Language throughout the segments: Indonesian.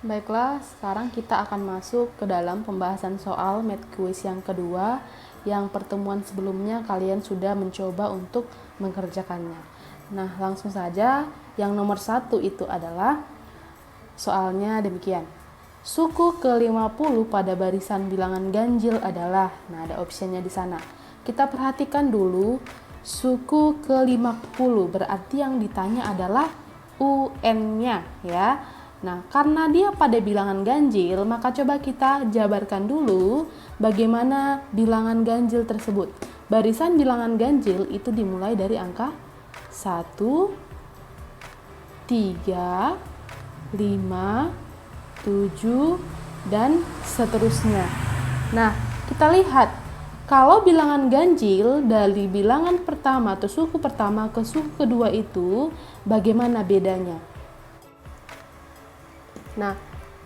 Baiklah, sekarang kita akan masuk ke dalam pembahasan soal math quiz yang kedua. Yang pertemuan sebelumnya kalian sudah mencoba untuk mengerjakannya. Nah, langsung saja. Yang nomor 1 itu adalah soalnya demikian. Suku ke-50 pada barisan bilangan ganjil adalah, nah ada opsinya di sana. Kita perhatikan dulu, suku ke-50 berarti yang ditanya adalah UN-nya ya. Nah, karena dia pada bilangan ganjil, maka coba kita jabarkan dulu bagaimana bilangan ganjil tersebut. Barisan bilangan ganjil itu dimulai dari angka 1, 3, 5, 7, dan seterusnya. Nah, kita lihat kalau bilangan ganjil dari bilangan pertama atau suku pertama ke suku kedua itu bagaimana bedanya? Nah,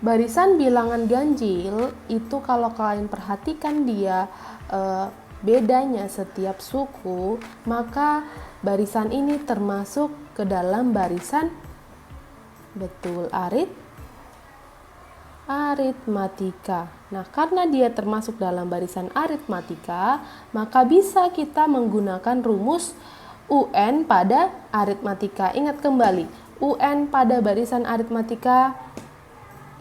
barisan bilangan ganjil itu kalau kalian perhatikan dia bedanya setiap suku, maka barisan ini termasuk ke dalam barisan aritmatika. Nah, karena dia termasuk dalam barisan aritmatika, maka bisa kita menggunakan rumus UN pada aritmatika. Ingat kembali, UN pada barisan aritmatika,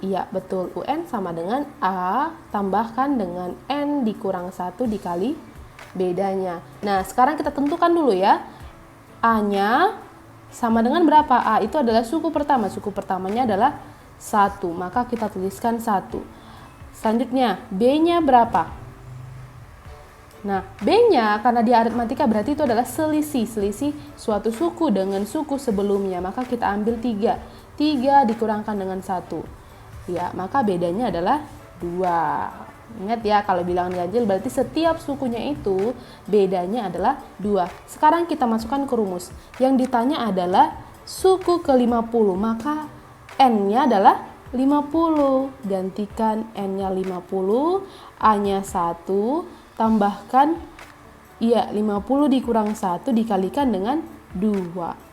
iya betul, UN sama dengan A tambahkan dengan N dikurang 1 dikali bedanya. Nah, sekarang kita tentukan dulu ya. A-nya sama dengan berapa? A itu adalah suku pertama. Suku pertamanya adalah 1. Maka kita tuliskan 1. Selanjutnya, B-nya berapa? Nah, B-nya karena dia aritmatika berarti itu adalah selisih suatu suku dengan suku sebelumnya. Maka kita ambil 3. 3 dikurangkan dengan 1. Ya, maka bedanya adalah 2. Ingat ya, kalau bilangan ganjil berarti setiap sukunya itu bedanya adalah 2. Sekarang kita masukkan ke rumus. Yang ditanya adalah suku ke-50, maka N-nya adalah 50. Gantikan N-nya 50, A-nya 1, tambahkan 50 dikurang 1 dikalikan dengan 2.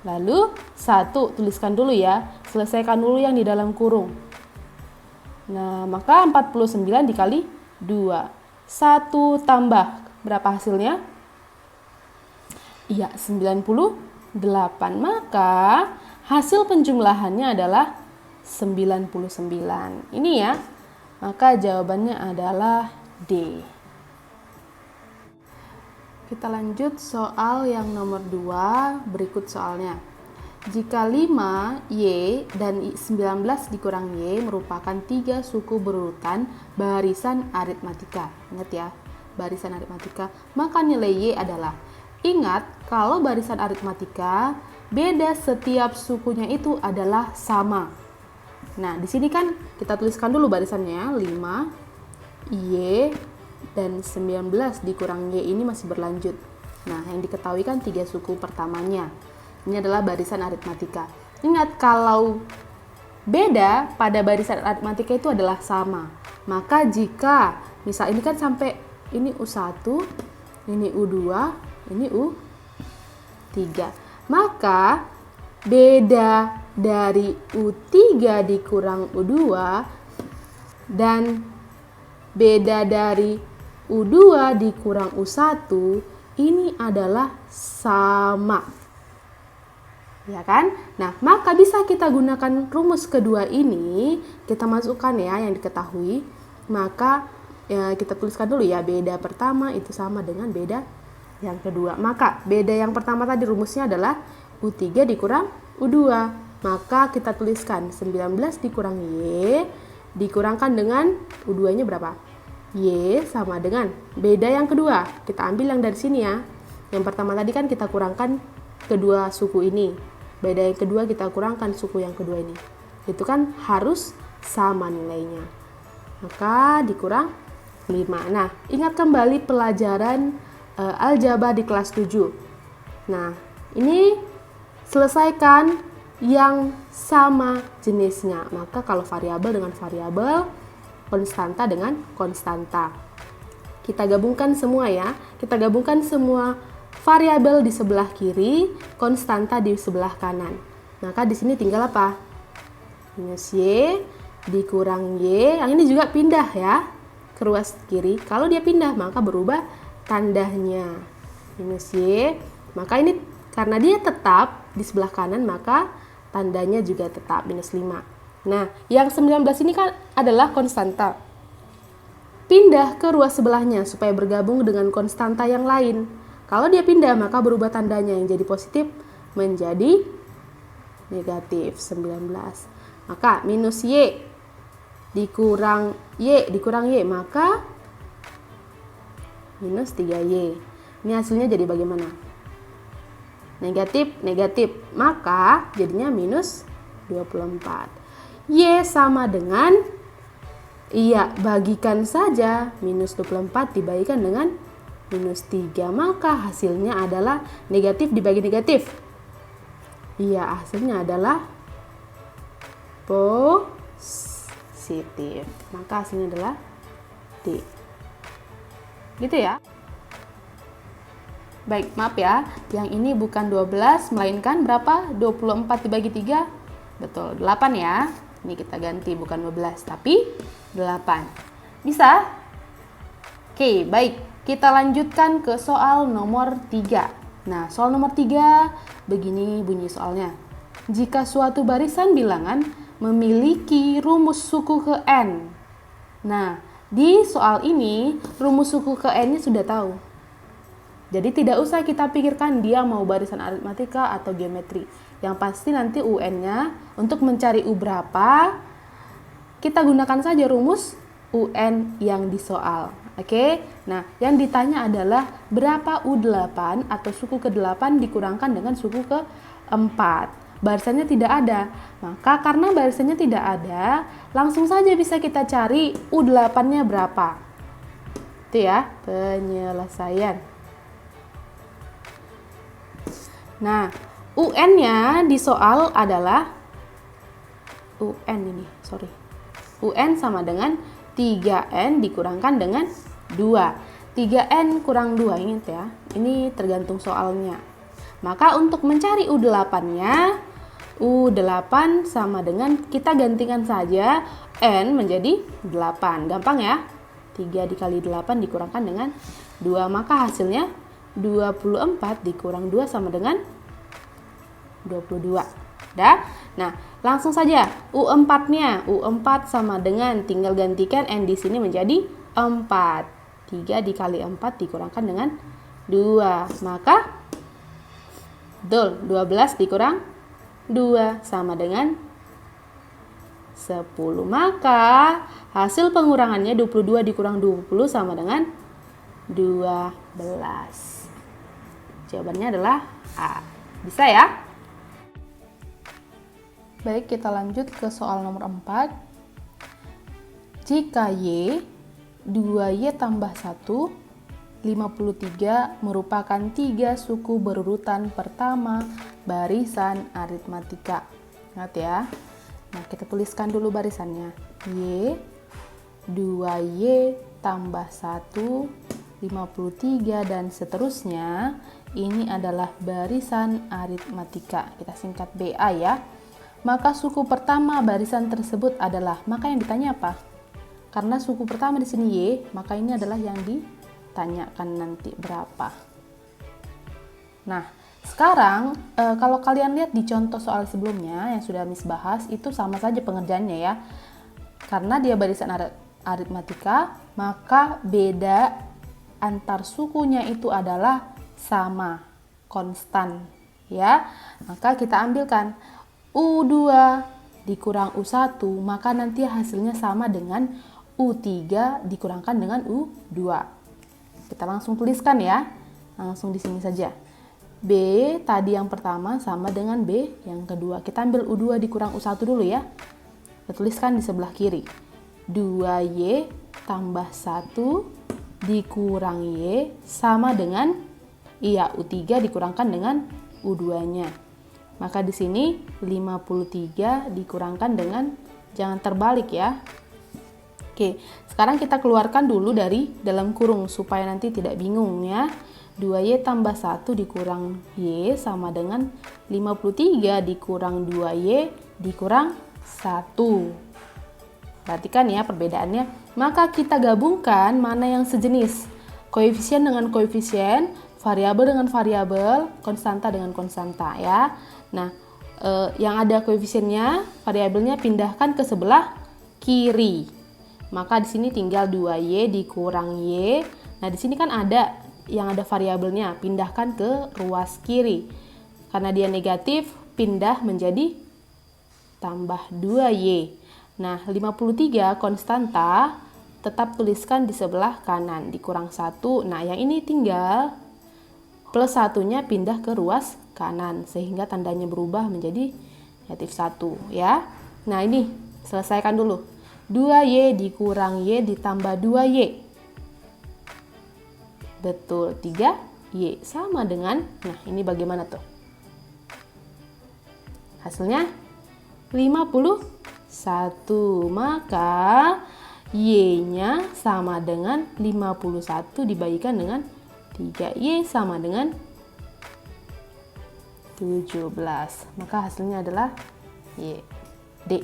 Lalu 1 tuliskan dulu ya, selesaikan dulu yang di dalam kurung. Nah, maka 49 dikali 2. 1 tambah, berapa hasilnya? Iya, 98. Maka hasil penjumlahannya adalah 99. Ini ya, maka jawabannya adalah D. Kita lanjut soal yang nomor 2, berikut soalnya. Jika 5, Y, dan 19 dikurang Y merupakan 3 suku berurutan barisan aritmatika. Ingat ya, barisan aritmatika. Maka nilai Y adalah, ingat kalau barisan aritmatika, beda setiap sukunya itu adalah sama. Nah, di sini kan kita tuliskan dulu barisannya, 5, Y, dan 19 dikurang Y ini masih berlanjut. Nah, yang diketahui kan 3 suku pertamanya. Ini adalah barisan aritmatika. Ingat, kalau beda pada barisan aritmatika itu adalah sama. Maka jika, misal ini kan sampai ini U1, ini U2, ini U3. Maka beda dari U3 dikurang U2 dan beda dari U2 dikurang U1 ini adalah sama. Ya kan? Nah, maka bisa kita gunakan rumus kedua ini, kita masukkan ya yang diketahui. Maka ya, kita tuliskan dulu ya, beda pertama itu sama dengan beda yang kedua. Maka beda yang pertama tadi rumusnya adalah U3 dikurang U2. Maka kita tuliskan 19 dikurang Y dikurangkan dengan U2-nya berapa? Y sama dengan beda yang kedua. Kita ambil yang dari sini ya. Yang pertama tadi kan kita kurangkan kedua suku ini. Beda yang kedua kita kurangkan suku yang kedua ini. Itu kan harus sama nilainya. Maka dikurang 5. Nah, ingat kembali pelajaran aljabar di kelas 7. Nah, ini selesaikan yang sama jenisnya. Maka kalau variabel dengan variabel, konstanta dengan konstanta. Kita gabungkan semua ya. Kita gabungkan semua variabel di sebelah kiri, konstanta di sebelah kanan. Maka di sini tinggal apa? minus Y dikurang Y. Yang ini juga pindah ya ke ruas kiri. Kalau dia pindah maka berubah tandanya. Minus Y, maka ini karena dia tetap di sebelah kanan maka tandanya juga tetap minus 5. Nah, yang 19 ini kan adalah konstanta. Pindah ke ruas sebelahnya supaya bergabung dengan konstanta yang lain. Kalau dia pindah maka berubah tandanya yang jadi positif menjadi negatif 19. Maka minus Y dikurang Y maka minus 3Y. Ini hasilnya jadi bagaimana? Negatif, negatif. Maka jadinya minus 24. Y sama dengan, bagikan saja. Minus 24 dibagikan dengan minus 3. Maka hasilnya adalah negatif dibagi negatif. Hasilnya adalah positif. Maka hasilnya adalah D. Gitu ya. Baik, maaf ya. Yang ini bukan 12, melainkan berapa? 24 dibagi 3? Betul, 8 ya. Ini kita ganti, bukan 12, tapi 8. Bisa? Oke, baik. Kita lanjutkan ke soal nomor 3. Nah, soal nomor 3, begini bunyi soalnya. Jika suatu barisan bilangan memiliki rumus suku ke N. Nah, di soal ini, rumus suku ke N-nya sudah tahu. Jadi tidak usah kita pikirkan dia mau barisan aritmatika atau geometri. Yang pasti nanti UN-nya untuk mencari U berapa, kita gunakan saja rumus UN yang di soal. Oke? Nah, yang ditanya adalah berapa U8 atau suku ke-8 dikurangkan dengan suku ke-4. Barisannya tidak ada. Maka karena barisannya tidak ada, langsung saja bisa kita cari U8-nya berapa. Itu ya, penyelesaian. Nah, UN-nya di soal adalah UN sama dengan 3N dikurangkan dengan 2. 3N kurang 2, ingat ya. Ini tergantung soalnya. Maka untuk mencari U8-nya, U8 sama dengan, kita gantikan saja N menjadi 8. Gampang ya? 3 dikali 8 dikurangkan dengan 2. Maka hasilnya 24 dikurang 2 sama dengan 22. Dah? Nah, langsung saja U4-nya. U4 sama dengan, tinggal gantikan N di sini menjadi 4. 3 dikali 4 dikurangkan dengan 2. Maka betul, 12 dikurang 2 sama dengan 10. Maka hasil pengurangannya 22 dikurang 20 sama dengan 12. Jawabannya adalah A. Bisa ya? Baik, kita lanjut ke soal nomor 4. Jika Y, 2Y tambah 1, 53 merupakan 3 suku berurutan pertama barisan aritmatika. Ingat ya. Nah, kita tuliskan dulu barisannya. Y, 2Y tambah 1, 53 dan seterusnya. Ini adalah barisan aritmatika. Kita singkat BA ya. Maka suku pertama barisan tersebut adalah, maka yang ditanya apa? Karena suku pertama di sini Y, maka ini adalah yang ditanyakan nanti berapa. Nah, sekarang kalau kalian lihat di contoh soal sebelumnya yang sudah Miss bahas, itu sama saja pengerjaannya ya. Karena dia barisan aritmatika, maka beda antar sukunya itu adalah sama, konstan ya. Maka kita ambilkan U2 dikurang U1, maka nanti hasilnya sama dengan U3 dikurangkan dengan U2. Kita langsung tuliskan ya. Langsung di sini saja. B tadi yang pertama sama dengan B yang kedua. Kita ambil U2 dikurang U1 dulu ya. Kita tuliskan di sebelah kiri. 2Y tambah 1 dikurang Y sama dengan U3 dikurangkan dengan U2-nya. Maka di sini 53 dikurangkan dengan, jangan terbalik ya. Oke, sekarang kita keluarkan dulu dari dalam kurung supaya nanti tidak bingung ya. 2Y tambah 1 dikurang Y sama dengan 53 dikurang 2Y dikurang Perhatikan ya perbedaannya. Maka kita gabungkan mana yang sejenis. Koefisien dengan koefisien, variabel dengan variabel, konstanta dengan konstanta ya. Nah, yang ada koefisiennya, variabelnya pindahkan ke sebelah kiri. Maka di sini tinggal 2y dikurang y. Nah, di sini kan ada yang ada variabelnya, pindahkan ke ruas kiri. Karena dia negatif, pindah menjadi tambah 2y. Nah, 53 konstanta tetap tuliskan di sebelah kanan, dikurang 1. Nah, yang ini tinggal plus 1-nya pindah ke ruas kanan, sehingga tandanya berubah menjadi negatif 1 ya. Nah, ini selesaikan dulu. 2y dikurang y ditambah 2y. Betul, 3y sama dengan, nah ini bagaimana tuh? Hasilnya 51, maka y-nya sama dengan 51 dibagikan dengan 3y sama dengan 17. Maka hasilnya adalah y. D.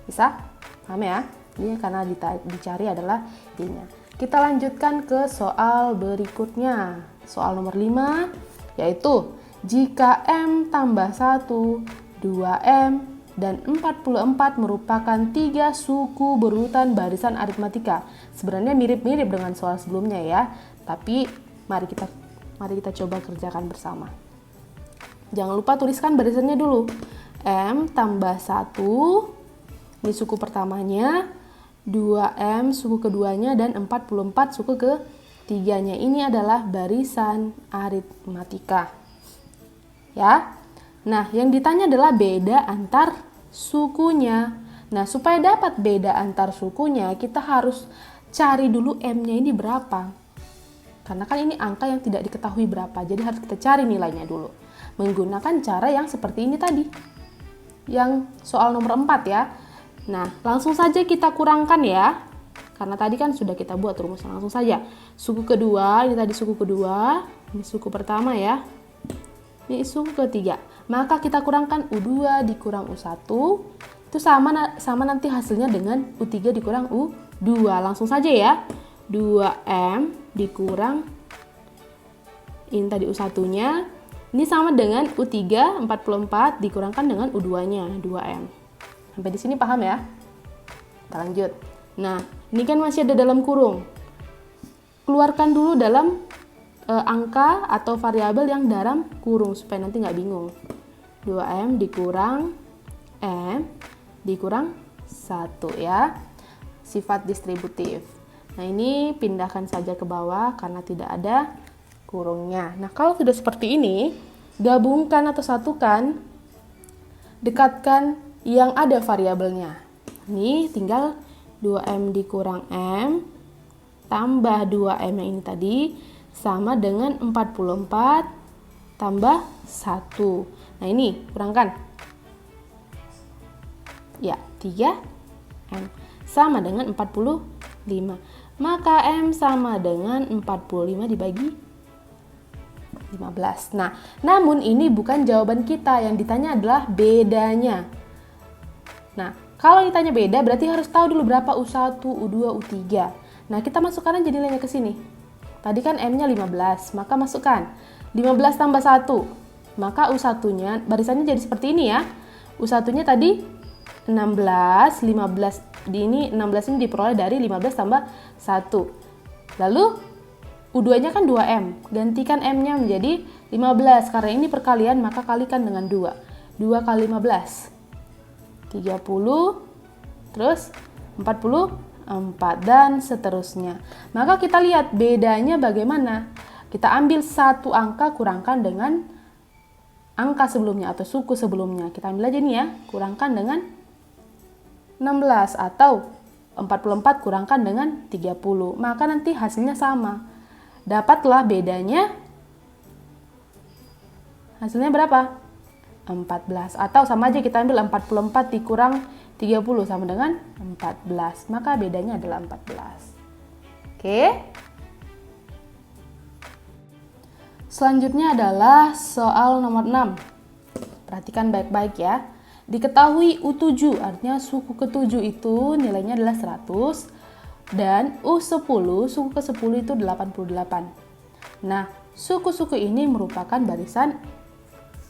Bisa? Paham ya? Ini karena dicari adalah y-nya. Kita lanjutkan ke soal berikutnya. Soal nomor 5, yaitu jika M tambah 1, 2M, dan 44 merupakan 3 suku berurutan barisan aritmatika. Sebenarnya mirip-mirip dengan soal sebelumnya ya, tapi mari kita coba kerjakan bersama. Jangan lupa tuliskan barisannya dulu. M tambah 1, ini suku pertamanya, 2M suku keduanya, dan 44 suku ketiganya. Ini adalah barisan aritmatika. Ya. Nah, yang ditanya adalah beda antar sukunya. Nah, supaya dapat beda antar sukunya, kita harus cari dulu M-nya ini berapa. Karena kan ini angka yang tidak diketahui berapa, jadi harus kita cari nilainya dulu. Menggunakan cara yang seperti ini tadi. Yang soal nomor 4 ya. Nah, langsung saja kita kurangkan ya. Karena tadi kan sudah kita buat rumusnya, langsung saja. Suku kedua, ini tadi suku kedua, ini suku pertama ya. Ini suku ketiga. Maka kita kurangkan U2 dikurang U1. Itu sama nanti hasilnya dengan U3 dikurang U2. Langsung saja ya. 2M dikurang ini tadi U1-nya. Ini sama dengan U3 44 dikurangkan dengan U2-nya 2M. Sampai di sini paham ya? Kita lanjut. Nah, ini kan masih ada dalam kurung. Keluarkan dulu dalam angka atau variabel yang dalam kurung supaya nanti nggak bingung. 2M dikurang M dikurang 1 ya. Sifat distributif. Nah, ini pindahkan saja ke bawah karena tidak ada kurungnya. Nah, kalau sudah seperti ini, gabungkan atau satukan, dekatkan yang ada variabelnya. Ini tinggal 2M dikurang M tambah 2M yang ini tadi sama dengan 44 tambah 1. Nah, ini kurangkan. Ya, 3M sama dengan 45. Maka M sama dengan 45 dibagi 15. Nah, namun ini bukan jawaban kita. Yang ditanya adalah bedanya. Nah, kalau ditanya beda berarti harus tahu dulu berapa U1, U2, U3. Nah, kita masukkan aja nilainya ke sini. Tadi kan M-nya 15, maka masukkan 15 tambah 1. Maka U1-nya, barisannya jadi seperti ini ya. U1-nya tadi 16, 15, ini 16 ini diperoleh dari 15 tambah 1. Lalu U2-nya kan 2M, gantikan M-nya menjadi 15. Karena ini perkalian, maka kalikan dengan 2. 2 kali 15, 30, terus 44, dan seterusnya. Maka kita lihat bedanya bagaimana. Kita ambil satu angka kurangkan dengan angka sebelumnya atau suku sebelumnya. Kita ambil aja nih ya, kurangkan dengan 16 atau 44 kurangkan dengan 30. Maka nanti hasilnya sama. Dapatlah bedanya. Hasilnya berapa? 14. Atau sama aja kita ambil 44 dikurang 30 sama dengan 14. Maka bedanya adalah 14. Oke. Selanjutnya adalah soal nomor 6. Perhatikan baik-baik ya. Diketahui U7, artinya suku ke-7 itu nilainya adalah 100 dan U10, suku ke-10 itu 88. Nah, suku-suku ini merupakan barisan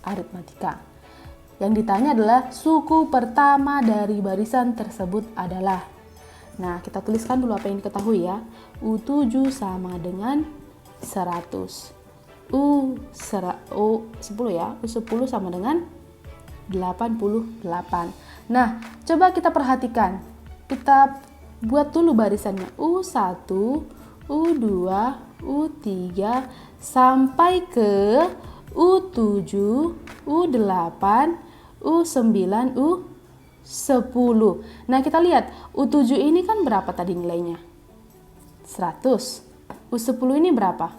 aritmatika. Yang ditanya adalah suku pertama dari barisan tersebut adalah. Nah, kita tuliskan dulu apa yang diketahui ya. U7 sama dengan 100. U10 ya. U10 sama dengan 88. Nah, coba kita perhatikan. Kita buat dulu barisannya. U1, U2, U3 sampai ke U7, U8, U9, U10. Nah, kita lihat U7 ini kan berapa tadi nilainya? 100. U10 ini berapa?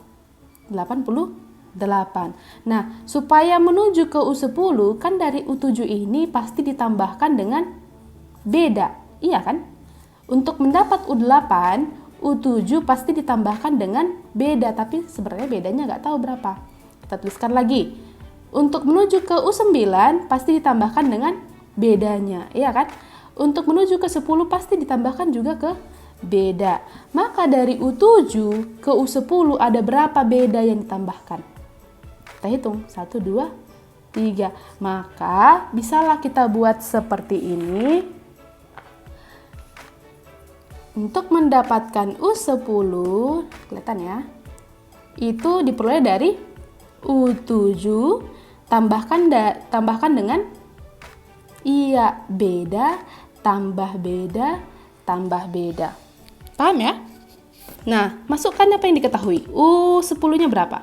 88. Nah, supaya menuju ke U10 kan dari U7 ini pasti ditambahkan dengan beda. Iya kan? Untuk mendapat U8, U7 pasti ditambahkan dengan beda, tapi sebenarnya bedanya nggak tahu berapa. Kita tuliskan lagi. Untuk menuju ke U9 pasti ditambahkan dengan bedanya, iya kan? Untuk menuju ke 10 pasti ditambahkan juga ke beda. Maka dari U7 ke U10 ada berapa beda yang ditambahkan? Kita hitung, 1, 2, 3. Maka bisalah kita buat seperti ini. Untuk mendapatkan U10, kelihatan ya, itu diperoleh dari U7 tambahkan dengan beda tambah beda tambah beda. Paham ya? Nah, masukkan apa yang diketahui. U10-nya berapa?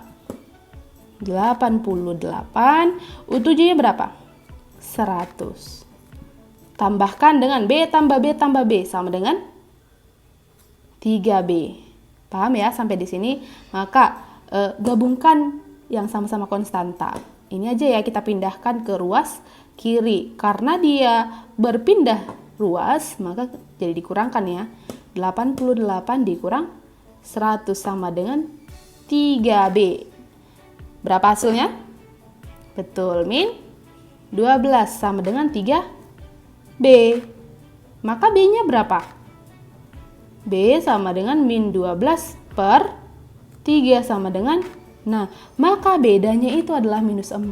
88. U7-nya berapa? 100. Tambahkan dengan B tambah B tambah B sama dengan 3B. Paham ya sampai di sini? Maka gabungkan yang sama-sama konstanta. Ini aja ya kita pindahkan ke ruas kiri. Karena dia berpindah ruas, maka jadi dikurangkan ya. 88 dikurang 100 sama dengan 3B. Berapa hasilnya? Betul, min 12 sama dengan 3B. Maka B-nya berapa? B sama dengan min 12 per 3 sama dengan, nah, maka bedanya itu adalah minus 4.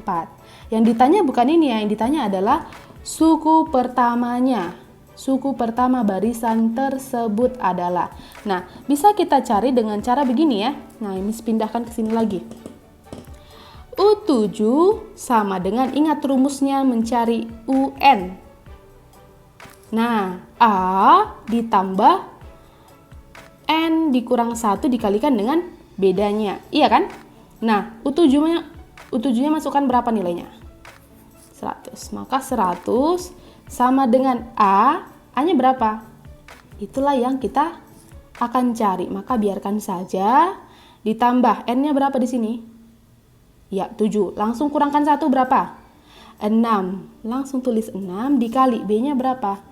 Yang ditanya bukan ini ya, yang ditanya adalah suku pertamanya. Suku pertama barisan tersebut adalah. Nah, bisa kita cari dengan cara begini ya. Nah, ini pindahkan ke sini lagi. U7 sama dengan, ingat rumusnya mencari UN. Nah, A ditambah N dikurang 1 dikalikan dengan bedanya. Iya kan? Nah, U7-nya masukkan berapa nilainya? 100. Maka 100 sama dengan A-nya berapa? Itulah yang kita akan cari. Maka biarkan saja. Ditambah N-nya berapa di sini? Ya, 7. Langsung kurangkan 1 berapa? 6. Langsung tulis 6 dikali B-nya berapa?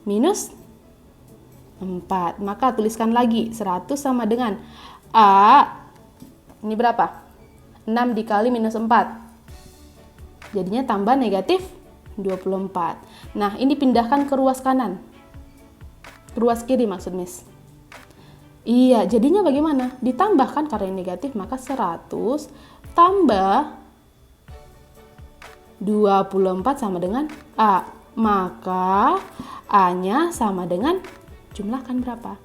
Minus 4. Maka tuliskan lagi 100 sama dengan A. Ini berapa? 6 dikali minus 4. Jadinya tambah negatif 24. Nah, ini pindahkan ke ruas kanan. Ke ruas kiri maksud Miss. Iya, jadinya bagaimana? Ditambahkan karena ini negatif, maka 100 tambah 24 sama dengan A. Maka A-nya sama dengan, jumlahkan berapa?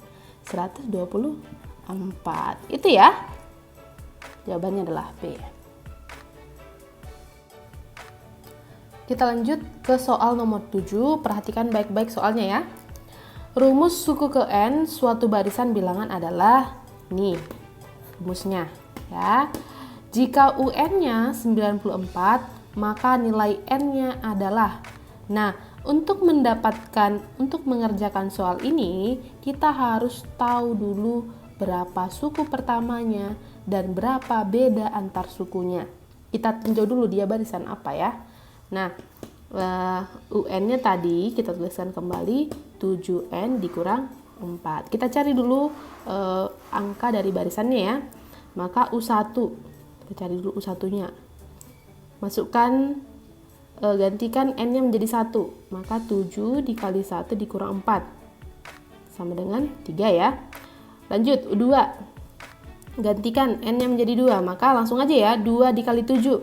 124. Itu ya. Jawabannya adalah B. Kita lanjut ke soal nomor 7. Perhatikan baik-baik soalnya ya. Rumus suku ke N suatu barisan bilangan adalah, nih rumusnya ya. Jika UN-nya 94, maka nilai N-nya adalah. Nah, untuk mengerjakan soal ini, kita harus tahu dulu berapa suku pertamanya dan berapa beda antar sukunya. Kita tinjau dulu dia barisan apa ya. Nah, UN-nya tadi kita tuliskan kembali 7N dikurang 4. Kita cari dulu angka dari barisannya ya. Maka U1, kita cari dulu U1-nya. Masukkan gantikan n-nya menjadi 1. Maka 7 dikali 1 dikurang 4. Sama dengan 3 ya. Lanjut, U2. Gantikan n-nya menjadi 2. Maka langsung aja ya, 2 dikali 7.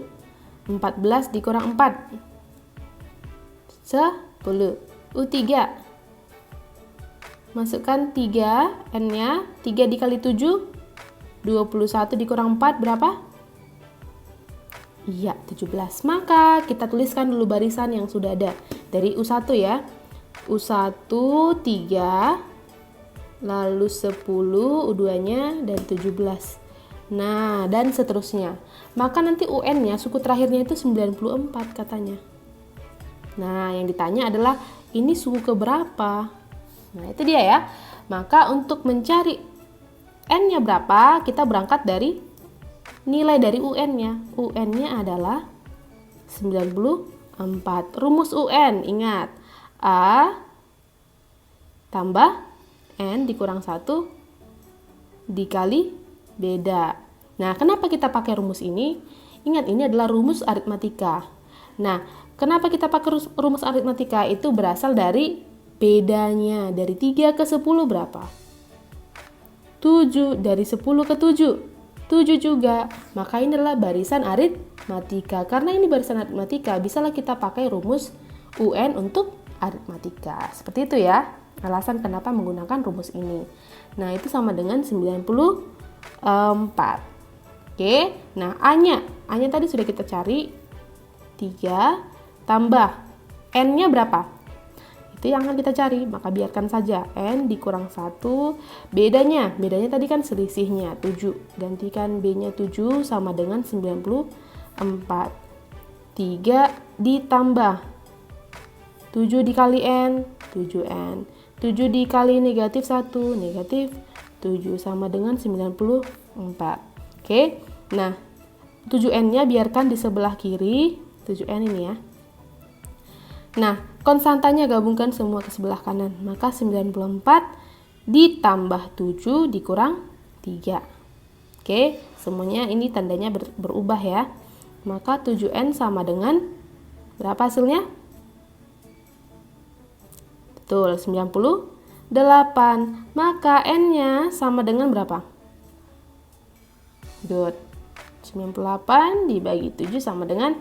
14 dikurang 4. 10. U3. Masukkan 3, n-nya. 3 dikali 7. 21 dikurang 4 berapa? Iya, 17. Maka kita tuliskan dulu barisan yang sudah ada. Dari U1 ya. U1 3, lalu 10, U2-nya, dan 17. Nah, dan seterusnya. Maka nanti UN-nya, suku terakhirnya itu 94 katanya. Nah, yang ditanya adalah ini suku keberapa? Nah, itu dia ya. Maka untuk mencari N-nya berapa, kita berangkat dari nilai dari UN-nya. UN-nya adalah 94. Rumus UN, ingat. A tambah N dikurang 1 dikali beda. Nah, kenapa kita pakai rumus ini? Ingat, ini adalah rumus aritmatika. Nah, kenapa kita pakai rumus aritmatika? Itu berasal dari bedanya. Dari 3 ke 10 berapa? 7. Dari 10 ke 7. 7 juga. Maka ini adalah barisan aritmatika. Karena ini barisan aritmatika, bisalah kita pakai rumus UN untuk aritmatika. Seperti itu ya. Alasan kenapa menggunakan rumus ini. Nah, itu sama dengan 94. Oke. Nah, A-nya. A-nya tadi sudah kita cari. 3 tambah N-nya berapa? Itu yang akan kita cari, maka biarkan saja N dikurang 1. Bedanya tadi kan selisihnya 7. Gantikan B-nya 7 sama dengan 94. 3 ditambah 7 dikali N, 7N. 7 dikali negatif 1, negatif 7 sama dengan 94. Oke, nah 7N-nya biarkan di sebelah kiri, 7N ini ya. Nah, konstantanya gabungkan semua ke sebelah kanan. Maka 94 ditambah 7 dikurang 3. Oke, semuanya ini tandanya berubah ya. Maka 7N sama dengan berapa hasilnya? Betul, 98. Maka N-nya sama dengan berapa? Good. 98 dibagi 7 sama dengan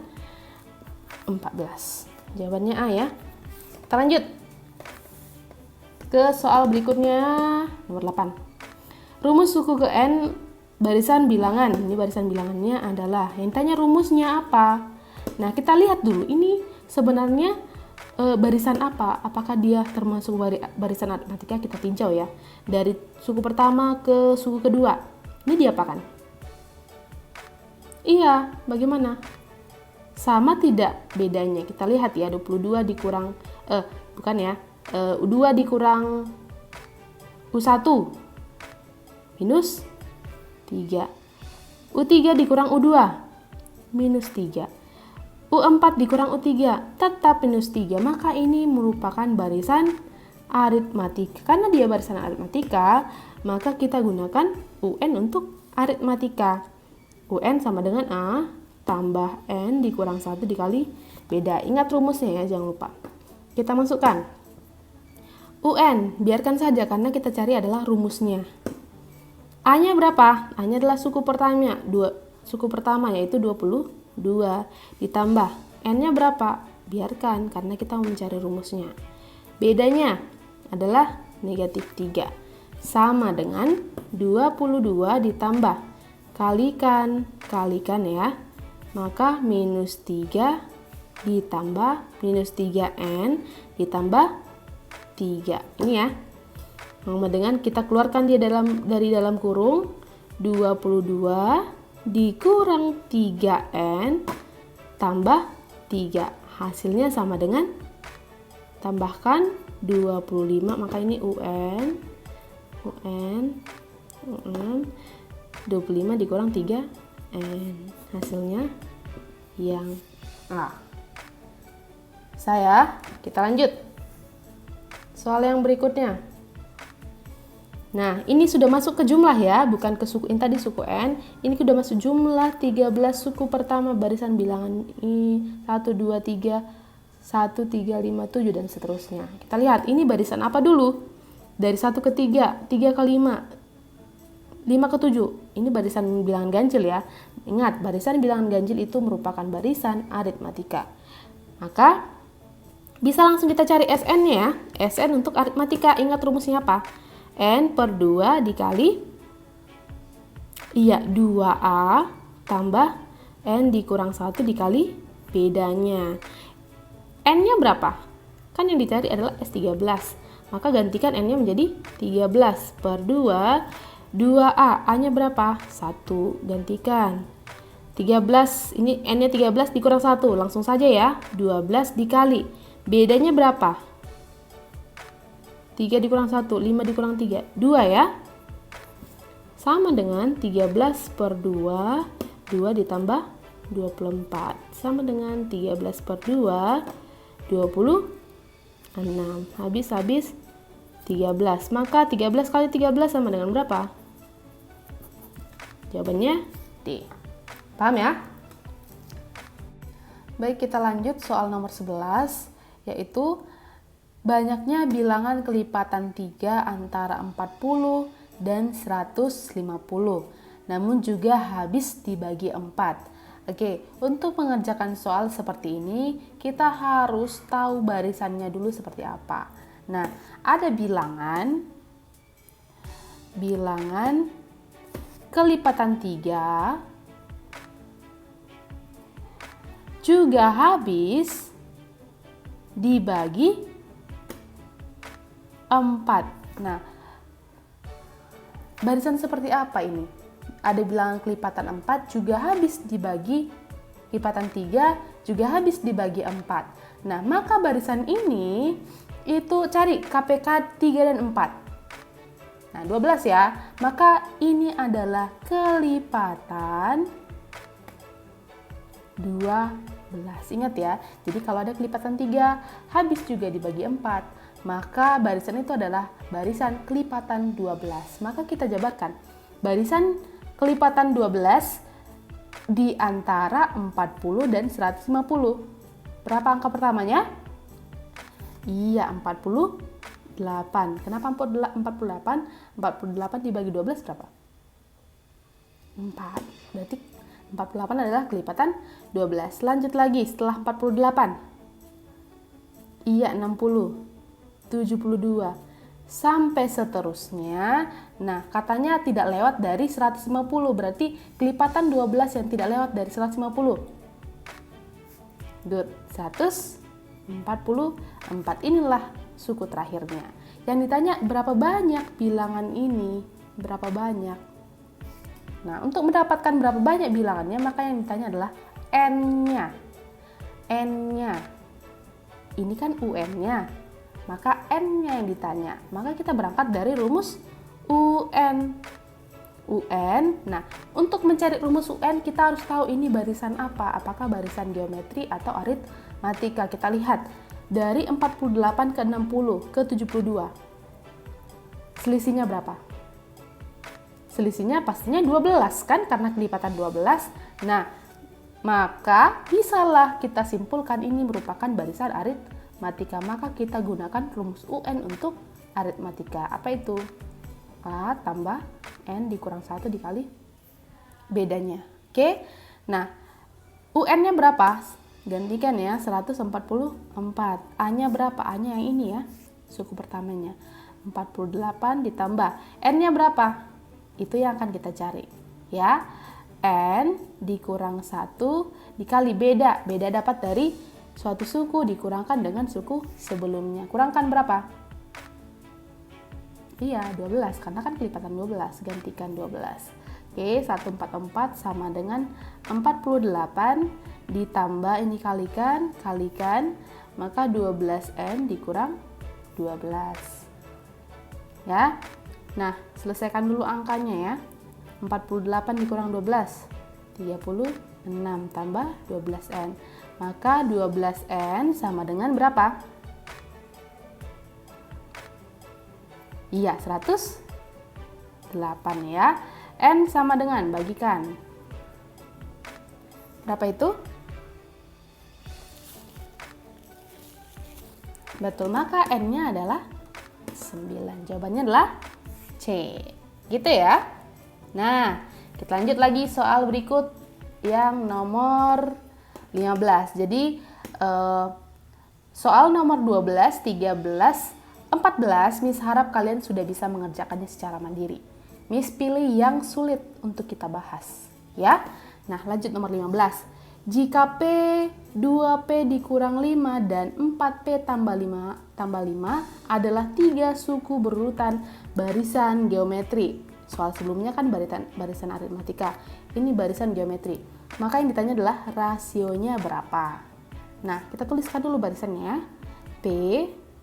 14. Jawabannya A ya. Kita lanjut ke soal berikutnya, nomor 8. Rumus suku ke N barisan bilangan. Ini barisan bilangannya adalah, yang tanya rumusnya apa? Nah, kita lihat dulu ini sebenarnya barisan apa? Apakah dia termasuk barisan aritmatika? Kita tinjau ya. Dari suku pertama ke suku kedua. Ini diapakan? Iya, bagaimana? Sama tidak bedanya? Kita lihat ya, 22 dikurang bukan ya. U2 dikurang U1 minus 3. U3 dikurang U2 minus 3. U4 dikurang U3 tetap minus 3. Maka ini merupakan barisan aritmatika. Karena dia barisan aritmatika, maka kita gunakan UN untuk aritmatika. UN sama dengan A tambah N dikurang 1 dikali beda. Ingat rumusnya ya, jangan lupa. Kita masukkan UN, biarkan saja karena kita cari adalah rumusnya. A-nya berapa? A-nya adalah suku pertama, suku pertama yaitu 22 ditambah N-nya berapa? Biarkan karena kita mau mencari rumusnya. Bedanya adalah negatif 3 sama dengan 22 ditambah kalikan ya. Maka minus 3 ditambah minus 3N ditambah 3. Ini ya. Sama dengan kita keluarkan dia dari dalam kurung 22 dikurang 3N tambah 3. Hasilnya sama dengan tambahkan 25. Maka ini UN 25 dikurang 3N. Hasilnya yang A. Kita lanjut soal yang berikutnya. Nah, ini sudah masuk ke jumlah ya, bukan ke suku. Ini tadi suku N, ini sudah masuk jumlah 13 suku pertama barisan bilangan I, 1, 2, 3, 1, 3, 5, 7, dan seterusnya. Kita lihat, ini barisan apa dulu? Dari 1 ke 3, 3 ke 5, 5 ke 7. Ini barisan bilangan ganjil ya. Ingat, barisan bilangan ganjil itu merupakan barisan aritmatika. Maka, bisa langsung kita cari SN-nya ya. SN untuk aritmatika, ingat rumusnya apa? N per 2 dikali 2A tambah N dikurang 1 dikali bedanya. N-nya berapa? Kan yang dicari adalah S13. Maka gantikan N-nya menjadi 13 per 2. 2A, A-nya berapa? 1. Gantikan. 13, ini N-nya 13 dikurang 1. Langsung saja ya. 12 dikali. Bedanya berapa? 3 dikurang 1, 5 dikurang 3, 2 ya. Sama dengan 13 per 2, 2 ditambah 24. Sama dengan 13 per 2, 26. Habis 13. Maka 13 kali 13 sama dengan berapa? Jawabannya D. Paham ya? Baik, kita lanjut soal nomor 11, yaitu banyaknya bilangan kelipatan 3 antara 40 dan 150, namun juga habis dibagi 4. Oke, untuk mengerjakan soal seperti ini, kita harus tahu barisannya dulu seperti apa. Nah, ada bilangan kelipatan 3 juga habis dibagi 4. Nah, barisan seperti apa ini? Ada bilangan kelipatan 4 juga habis dibagi kelipatan 3 juga habis dibagi 4. Nah, maka barisan ini itu cari KPK 3 dan 4. Nah, 12 ya. Maka ini adalah kelipatan 12. Ingat ya. Jadi kalau ada kelipatan 3 habis juga dibagi 4. Maka barisan itu adalah barisan kelipatan 12. Maka kita jabarkan barisan kelipatan 12 di antara 40 dan 150. Berapa angka pertamanya? Iya, 48. Kenapa 48? 48 dibagi 12 berapa? 4. Berarti 48 adalah kelipatan 12. Lanjut lagi setelah 48. Iya, 60. 72 sampai seterusnya. Nah, katanya tidak lewat dari 150, berarti kelipatan 12 yang tidak lewat dari 150. 144. Inilah suku terakhirnya. Yang ditanya berapa banyak bilangan ini? Berapa banyak? Nah, untuk mendapatkan berapa banyak bilangannya, maka yang ditanya adalah N-nya. N-nya. Ini kan UN-nya. Maka N-nya yang ditanya. Maka kita berangkat dari rumus UN. Nah, untuk mencari rumus UN kita harus tahu ini barisan apa. Apakah barisan geometri atau aritmatika. Kita lihat dari 48 ke 60 ke 72. Selisihnya berapa? Selisihnya pastinya 12 kan, karena kelipatan 12. Nah, maka bisalah kita simpulkan ini merupakan barisan aritmatika. Maka kita gunakan rumus UN untuk aritmatika. Apa itu? A tambah N dikurang 1 dikali bedanya. Oke? Nah, UN-nya berapa? Gantikan ya, 144. A-nya berapa? A-nya yang ini ya, suku pertamanya. 48 ditambah. N-nya berapa? Itu yang akan kita cari. Ya, N dikurang 1 dikali beda. Beda dapat dari suatu suku dikurangkan dengan suku sebelumnya. Kurangkan berapa? Iya, 12. Karena kan kelipatan 12. Gantikan 12. Oke, 144 sama dengan 48 ditambah ini kalikan. Maka 12N dikurang 12. Ya. Nah, selesaikan dulu angkanya ya. 48 dikurang 12. 36 tambah 12N. Maka 12N sama dengan berapa? Iya, 150. 8 ya. N sama dengan, bagikan. Berapa itu? Betul, maka N-nya adalah 9. Jawabannya adalah C. Gitu ya. Nah, kita lanjut lagi soal berikut yang nomor 15. Jadi, soal nomor 12, 13, 14, Miss harap kalian sudah bisa mengerjakannya secara mandiri. Miss pilih yang sulit untuk kita bahas. Ya. Nah, lanjut nomor 15. Jika P, 2P dikurang 5 dan 4P tambah 5 adalah 3 suku berurutan barisan geometri. Soal sebelumnya kan barisan aritmatika. Ini barisan geometri. Maka yang ditanya adalah rasionya berapa. Nah, kita tuliskan dulu barisannya. P,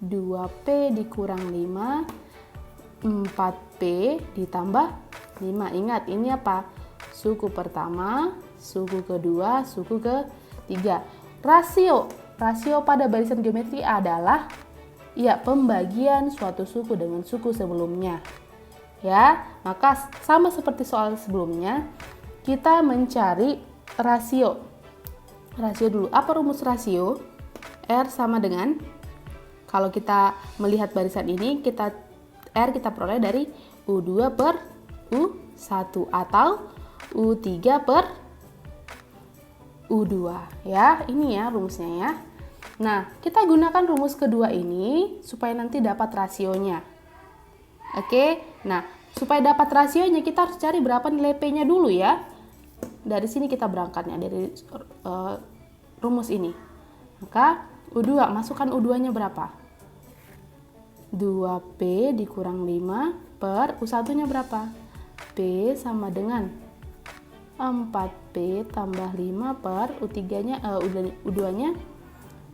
2P dikurang 5, 4P ditambah 5. Ingat, ini apa? Suku pertama, suku kedua, suku ketiga. Rasio pada barisan geometri adalah pembagian suatu suku dengan suku sebelumnya. Ya, maka sama seperti soal sebelumnya, kita mencari rasio. Rasio dulu. Apa rumus rasio? R sama dengan, kalau kita melihat barisan ini, R kita peroleh dari U2 per U1 atau U3 per U2 ya. Ini ya rumusnya ya. Nah, kita gunakan rumus kedua ini supaya nanti dapat rasionya. Oke. Nah, supaya dapat rasionya kita harus cari berapa nilai P-nya dulu ya. Dari sini kita berangkatnya dari rumus ini. Maka U2, masukkan U2-nya berapa? 2P dikurang 5 per U1-nya berapa? P sama dengan 4P tambah 5 per U3-nya, U2-nya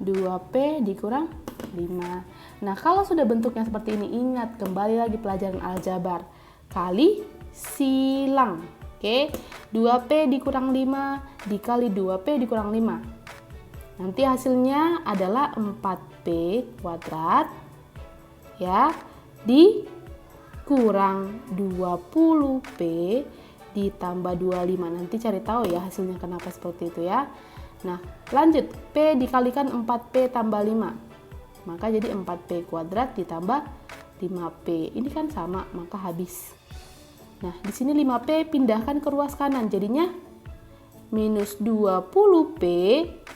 2P dikurang 5. Nah, kalau sudah bentuknya seperti ini, ingat kembali lagi pelajaran aljabar. Kali silang. Oke, 2P dikurang 5 dikali 2P dikurang 5. Nanti hasilnya adalah 4P kuadrat ya dikurang 20P ditambah 25. Nanti cari tahu ya hasilnya kenapa seperti itu ya. Nah, lanjut. P dikalikan 4P tambah 5. Maka jadi 4P kuadrat ditambah 5P. Ini kan sama, maka habis. Nah, di sini 5P pindahkan ke ruas kanan. Jadinya minus 20P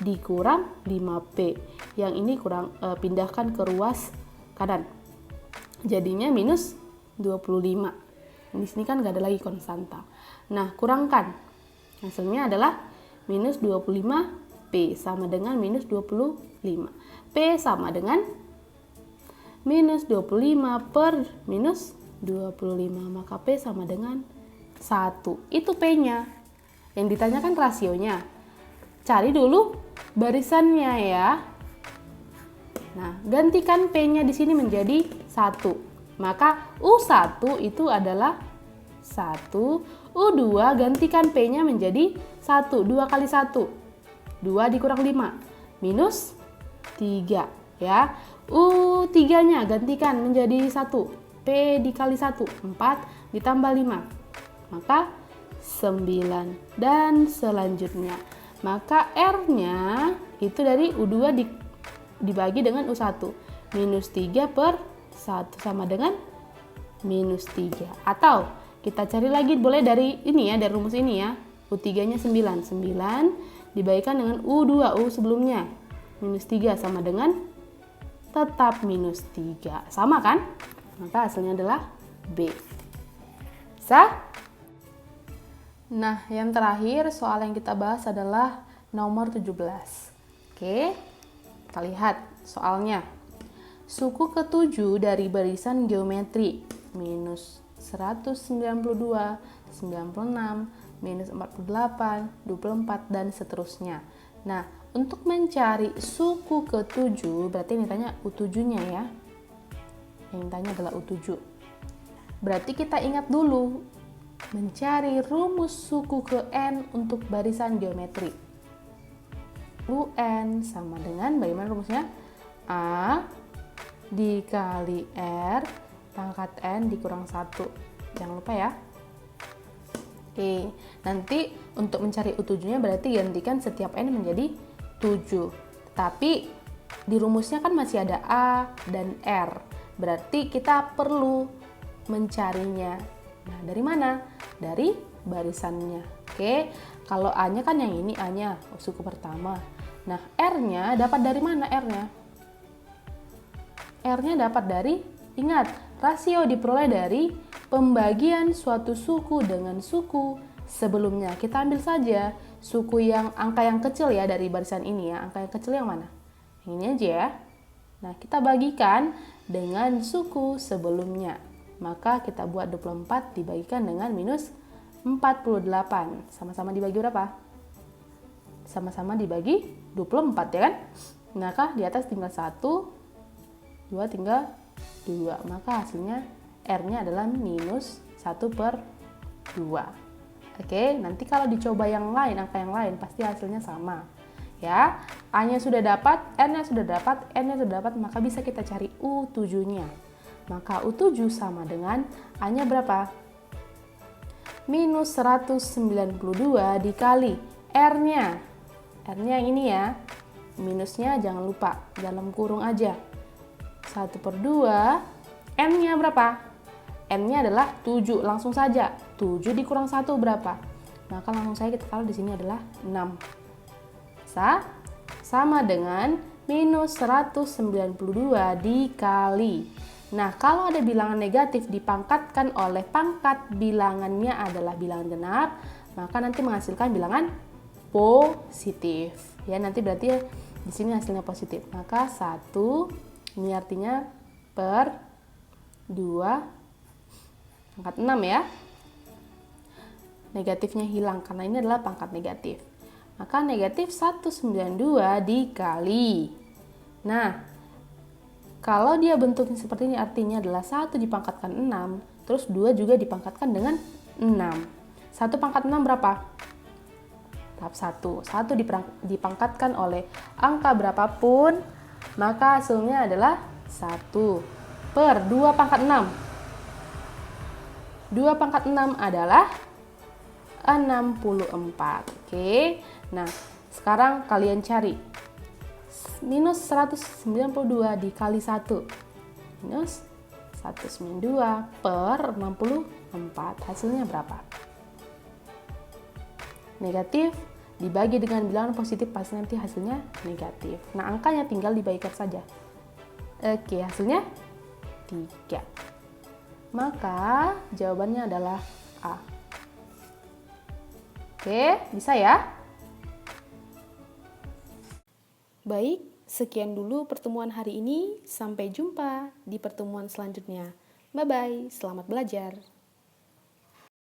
dikurang 5P. Yang ini pindahkan ke ruas kanan. Jadinya minus 25. Di sini kan nggak ada lagi konstanta. Nah, kurangkan. Hasilnya adalah minus 25P sama dengan minus 25. P sama dengan minus 25 per minus 25. Maka P sama dengan 1. Itu P-nya. Yang ditanyakan rasionya. Cari dulu barisannya ya. Nah, gantikan P-nya di sini menjadi 1. Maka U1 itu adalah 1. U2 gantikan P-nya menjadi 1. 2 kali 1. 2 dikurang 5. Minus 3. Ya. U3-nya gantikan menjadi 1. P dikali 1. 4 ditambah 5. Maka 9. Dan selanjutnya. Maka R-nya itu dari U2 dibagi dengan U1. Minus 3 per 1 sama dengan minus 3. Atau kita cari lagi boleh dari ini ya, dari rumus ini ya. U3-nya 9. 9 dibagikan dengan U2, U sebelumnya. Minus 3 sama dengan tetap minus 3. Sama kan? Maka hasilnya adalah B. Bisa? Nah, yang terakhir soal yang kita bahas adalah nomor 17. Oke, kita lihat soalnya. Suku ke-7 dari barisan geometri minus 192, 96, minus 48, 24, dan seterusnya. Nah, untuk mencari suku ke-7, berarti ini tanya U7-nya ya. Yang tanya adalah U7. Berarti kita ingat dulu, mencari rumus suku ke N untuk barisan geometri. UN sama dengan, bagaimana rumusnya? A dikali R pangkat N dikurang 1. Jangan lupa ya. Oke, nanti untuk mencari U7-nya berarti gantikan setiap N menjadi 7. Tapi di rumusnya kan masih ada A dan R. Berarti kita perlu mencarinya. Nah, dari mana? Dari barisannya. Oke, kalau A-nya kan yang ini A-nya, suku pertama. Nah, R-nya dapat dari mana R-nya? R-nya dapat dari, ingat, rasio diperoleh dari pembagian suatu suku dengan suku sebelumnya. Kita ambil saja suku yang angka yang kecil ya dari barisan ini ya. Angka yang kecil yang mana? Yang ini aja ya. Nah, kita bagikan dengan suku sebelumnya. Maka kita buat 24 dibagikan dengan minus 48. Sama-sama dibagi berapa? Sama-sama dibagi 24 ya kan? Maka di atas tinggal 1, 2 tinggal 2. Maka hasilnya R-nya adalah minus 1/2. Oke, nanti kalau dicoba yang lain, angka yang lain, pasti hasilnya sama. Ya, A-nya sudah dapat, N-nya sudah dapat, N-nya sudah dapat, maka bisa kita cari U7-nya. Maka U7 sama dengan A-nya berapa? Minus 192 dikali R-nya. R-nya yang ini ya. Minusnya jangan lupa, dalam kurung aja. 1/2, N-nya berapa? N-nya adalah 7, langsung saja. 7 dikurang 1 berapa? Maka langsung saja kita taruh di sini adalah 6. Sama dengan minus 192 dikali. Nah, kalau ada bilangan negatif dipangkatkan oleh pangkat bilangannya adalah bilangan genap, maka nanti menghasilkan bilangan positif. Ya, nanti berarti di sini hasilnya positif. Maka 1 ini artinya per 2 pangkat 6 ya. Negatifnya hilang karena ini adalah pangkat negatif. Maka negatif 192 dikali. Nah, kalau dia bentuknya seperti ini artinya adalah 1 dipangkatkan 6, terus 2 juga dipangkatkan dengan 6. 1 pangkat 6 berapa? Tahap 1. 1 dipangkatkan oleh angka berapapun, maka hasilnya adalah 1 per 2 pangkat 6. 2 pangkat 6 adalah 64. Oke. Nah, sekarang kalian cari minus 192 dikali 1. Minus 192 per 64. Hasilnya berapa? Negatif dibagi dengan bilangan positif, pasti nanti hasilnya negatif. Nah, angkanya tinggal dibagikan saja. Oke, hasilnya 3. Maka jawabannya adalah A. Oke, bisa ya? Baik, sekian dulu pertemuan hari ini. Sampai jumpa di pertemuan selanjutnya. Bye-bye, selamat belajar.